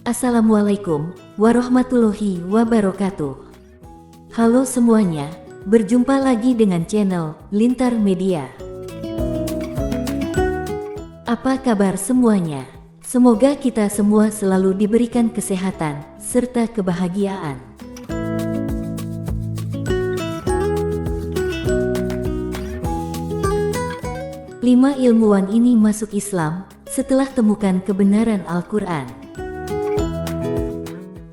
Assalamualaikum warahmatullahi wabarakatuh. Halo semuanya, berjumpa lagi dengan channel Lintar Media. Apa kabar semuanya? Semoga kita semua selalu diberikan kesehatan serta kebahagiaan. Lima ilmuwan ini masuk Islam setelah temukan kebenaran Al-Quran.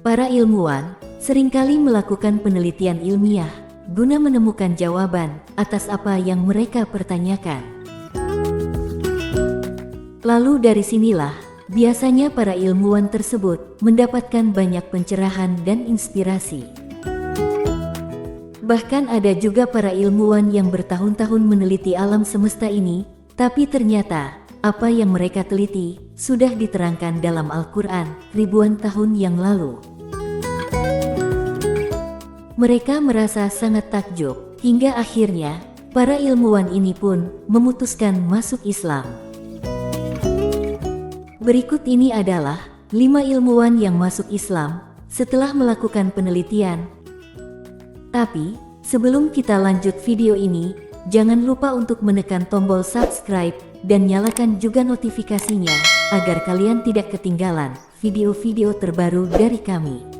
Para ilmuwan seringkali melakukan penelitian ilmiah guna menemukan jawaban atas apa yang mereka pertanyakan. Lalu dari sinilah biasanya para ilmuwan tersebut mendapatkan banyak pencerahan dan inspirasi. Bahkan ada juga para ilmuwan yang bertahun-tahun meneliti alam semesta ini, tapi ternyata apa yang mereka teliti sudah diterangkan dalam Al-Quran ribuan tahun yang lalu. Mereka merasa sangat takjub, hingga akhirnya para ilmuwan ini pun memutuskan masuk Islam. Berikut ini adalah 5 ilmuwan yang masuk Islam setelah melakukan penelitian. Tapi, sebelum kita lanjut video ini, jangan lupa untuk menekan tombol subscribe dan nyalakan juga notifikasinya, agar kalian tidak ketinggalan video-video terbaru dari kami.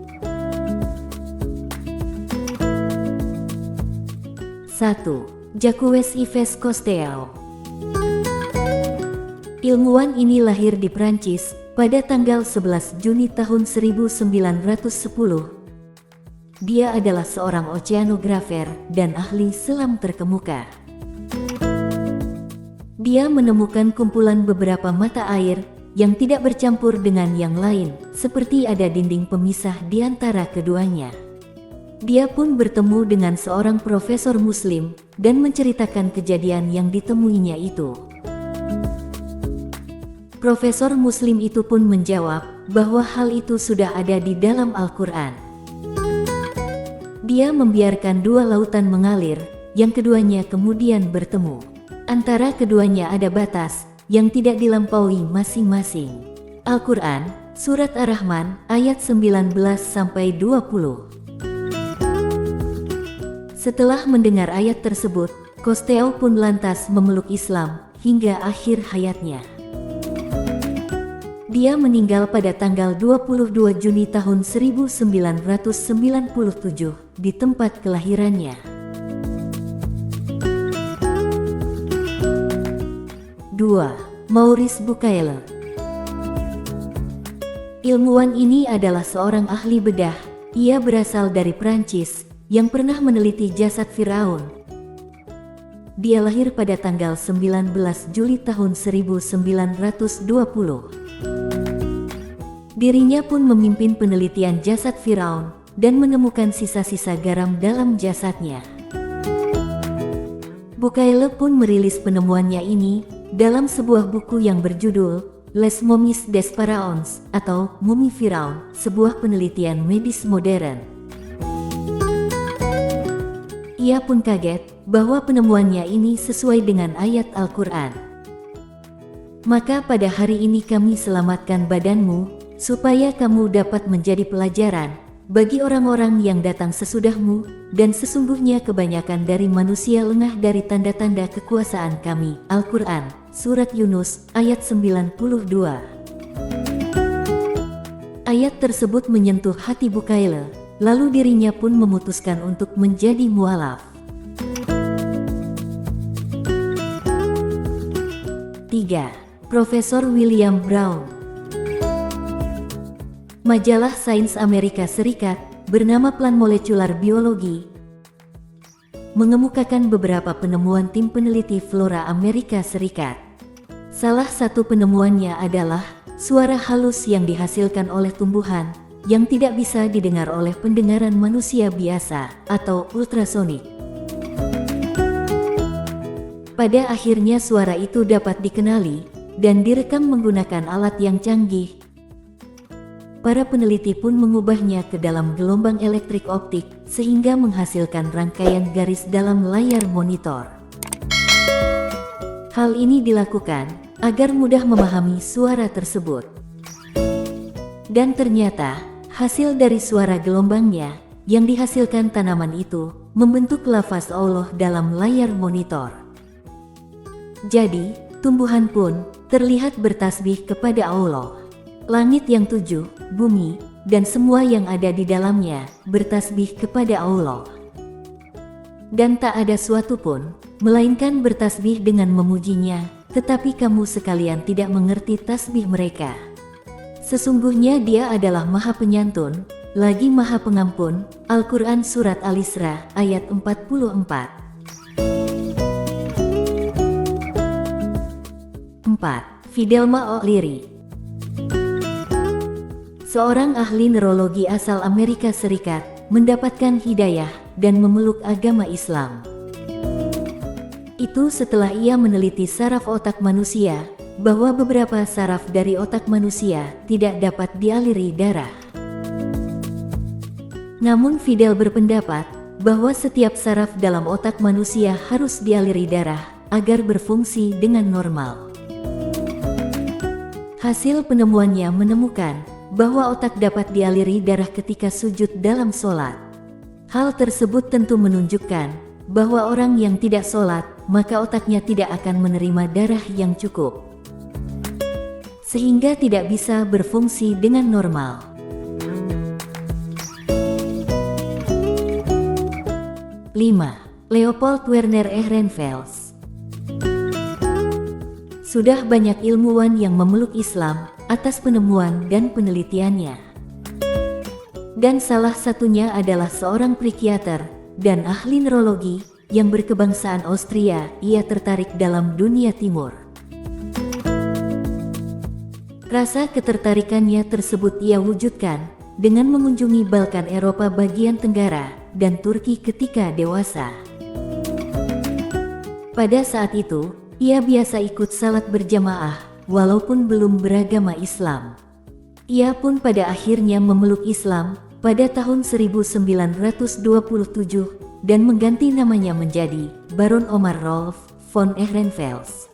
1. Jacques Yves Cousteau. Ilmuwan ini lahir di Prancis pada tanggal 11 Juni tahun 1910. Dia adalah seorang oceanografer dan ahli selam terkemuka. Dia menemukan kumpulan beberapa mata air yang tidak bercampur dengan yang lain, seperti ada dinding pemisah di antara keduanya. Dia pun bertemu dengan seorang profesor Muslim dan menceritakan kejadian yang ditemuinya itu. Profesor Muslim itu pun menjawab bahwa hal itu sudah ada di dalam Al-Quran. Dia membiarkan 2 lautan mengalir, yang keduanya kemudian bertemu. Antara keduanya ada batas yang tidak dilampaui masing-masing. Al-Quran, Surat Ar-Rahman, ayat 19-20. Setelah mendengar ayat tersebut, Cousteau pun lantas memeluk Islam hingga akhir hayatnya. Dia meninggal pada tanggal 22 Juni tahun 1997 di tempat kelahirannya. 2. Maurice Bucaille. Ilmuwan ini adalah seorang ahli bedah. Ia berasal dari Prancis yang pernah meneliti jasad Firaun. Dia lahir pada tanggal 19 Juli tahun 1920. Dirinya pun memimpin penelitian jasad Firaun dan menemukan sisa-sisa garam dalam jasadnya. Bucaille pun merilis penemuannya ini dalam sebuah buku yang berjudul Les Momies des Pharaons atau Mumi Firaun, sebuah penelitian medis modern. Ia pun kaget bahwa penemuannya ini sesuai dengan ayat Al-Quran. Maka pada hari ini kami selamatkan badanmu, supaya kamu dapat menjadi pelajaran bagi orang-orang yang datang sesudahmu, dan sesungguhnya kebanyakan dari manusia lengah dari tanda-tanda kekuasaan kami. Al-Quran, Surat Yunus, ayat 92. Ayat tersebut menyentuh hati Bucaille, lalu dirinya pun memutuskan untuk menjadi mualaf. 3. Profesor William Brown. Majalah Sains Amerika Serikat bernama Plan Molecular Biology mengemukakan beberapa penemuan tim peneliti flora Amerika Serikat. Salah satu penemuannya adalah suara halus yang dihasilkan oleh tumbuhan yang tidak bisa didengar oleh pendengaran manusia biasa atau ultrasonik. Pada akhirnya suara itu dapat dikenali dan direkam menggunakan alat yang canggih. Para peneliti pun mengubahnya ke dalam gelombang elektrik optik sehingga menghasilkan rangkaian garis dalam layar monitor. Hal ini dilakukan agar mudah memahami suara tersebut. Dan ternyata, hasil dari suara gelombangnya yang dihasilkan tanaman itu membentuk lafaz Allah dalam layar monitor. Jadi, tumbuhan pun terlihat bertasbih kepada Allah. Langit yang tujuh, bumi, dan semua yang ada di dalamnya bertasbih kepada Allah. Dan tak ada suatu pun, melainkan bertasbih dengan memujinya, tetapi kamu sekalian tidak mengerti tasbih mereka. Sesungguhnya Dia adalah Maha Penyantun, lagi Maha Pengampun. Al-Quran Surat Al-Isra ayat 44. 4. Fidelma O'Leary, seorang ahli neurologi asal Amerika Serikat, mendapatkan hidayah dan memeluk agama Islam. Itu setelah ia meneliti saraf otak manusia, bahwa beberapa saraf dari otak manusia tidak dapat dialiri darah. Namun Fidel berpendapat bahwa setiap saraf dalam otak manusia harus dialiri darah agar berfungsi dengan normal. Hasil penemuannya menemukan bahwa otak dapat dialiri darah ketika sujud dalam sholat. Hal tersebut tentu menunjukkan bahwa orang yang tidak sholat, maka otaknya tidak akan menerima darah yang cukup, sehingga tidak bisa berfungsi dengan normal. 5. Leopold Werner Ehrenfels. Sudah banyak ilmuwan yang memeluk Islam atas penemuan dan penelitiannya. Dan salah satunya adalah seorang psikiater dan ahli neurologi yang berkebangsaan Austria. Ia tertarik dalam dunia timur. Rasa ketertarikannya tersebut ia wujudkan dengan mengunjungi Balkan Eropa bagian tenggara dan Turki ketika dewasa. Pada saat itu, ia biasa ikut salat berjamaah walaupun belum beragama Islam. Ia pun pada akhirnya memeluk Islam pada tahun 1927 dan mengganti namanya menjadi Baron Omar Rolf von Ehrenfels.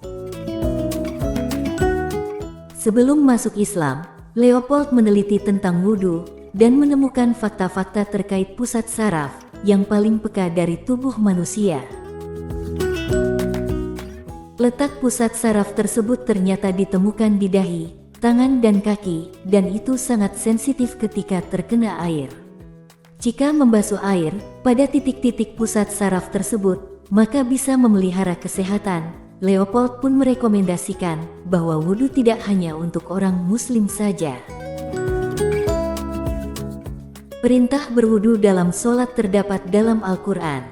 Sebelum masuk Islam, Leopold meneliti tentang wudhu dan menemukan fakta-fakta terkait pusat saraf yang paling peka dari tubuh manusia. Letak pusat saraf tersebut ternyata ditemukan di dahi, tangan dan kaki, dan itu sangat sensitif ketika terkena air. Jika membasuh air pada titik-titik pusat saraf tersebut, maka bisa memelihara kesehatan. Leopold pun merekomendasikan bahwa wudhu tidak hanya untuk orang muslim saja. Perintah berwudhu dalam sholat terdapat dalam Al-Quran.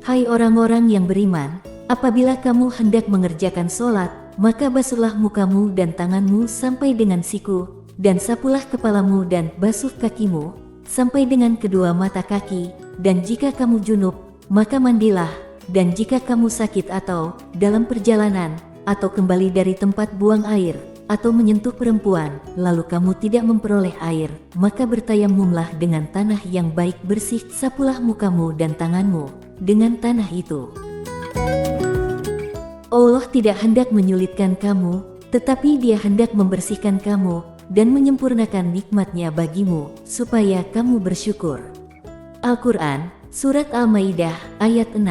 Hai orang-orang yang beriman, apabila kamu hendak mengerjakan sholat, maka basuhlah mukamu dan tanganmu sampai dengan siku, dan sapulah kepalamu dan basuh kakimu, sampai dengan kedua mata kaki, dan jika kamu junub, maka mandilah, dan jika kamu sakit atau dalam perjalanan, atau kembali dari tempat buang air, atau menyentuh perempuan, lalu kamu tidak memperoleh air, maka bertayamumlah dengan tanah yang baik bersih, sapulah mukamu dan tanganmu dengan tanah itu. Allah tidak hendak menyulitkan kamu, tetapi Dia hendak membersihkan kamu dan menyempurnakan nikmat-Nya bagimu, supaya kamu bersyukur. Al-Quran, Surat Al-Maidah, ayat 6.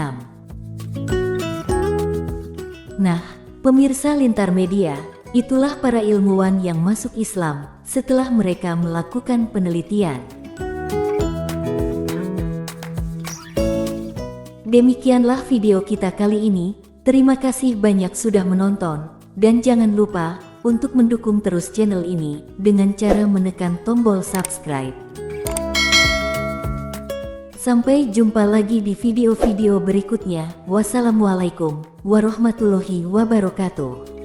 Nah, pemirsa Lintar Media, itulah para ilmuwan yang masuk Islam setelah mereka melakukan penelitian. Demikianlah video kita kali ini. Terima kasih banyak sudah menonton, dan jangan lupa untuk mendukung terus channel ini dengan cara menekan tombol subscribe. Sampai jumpa lagi di video-video berikutnya. Wassalamualaikum warahmatullahi wabarakatuh.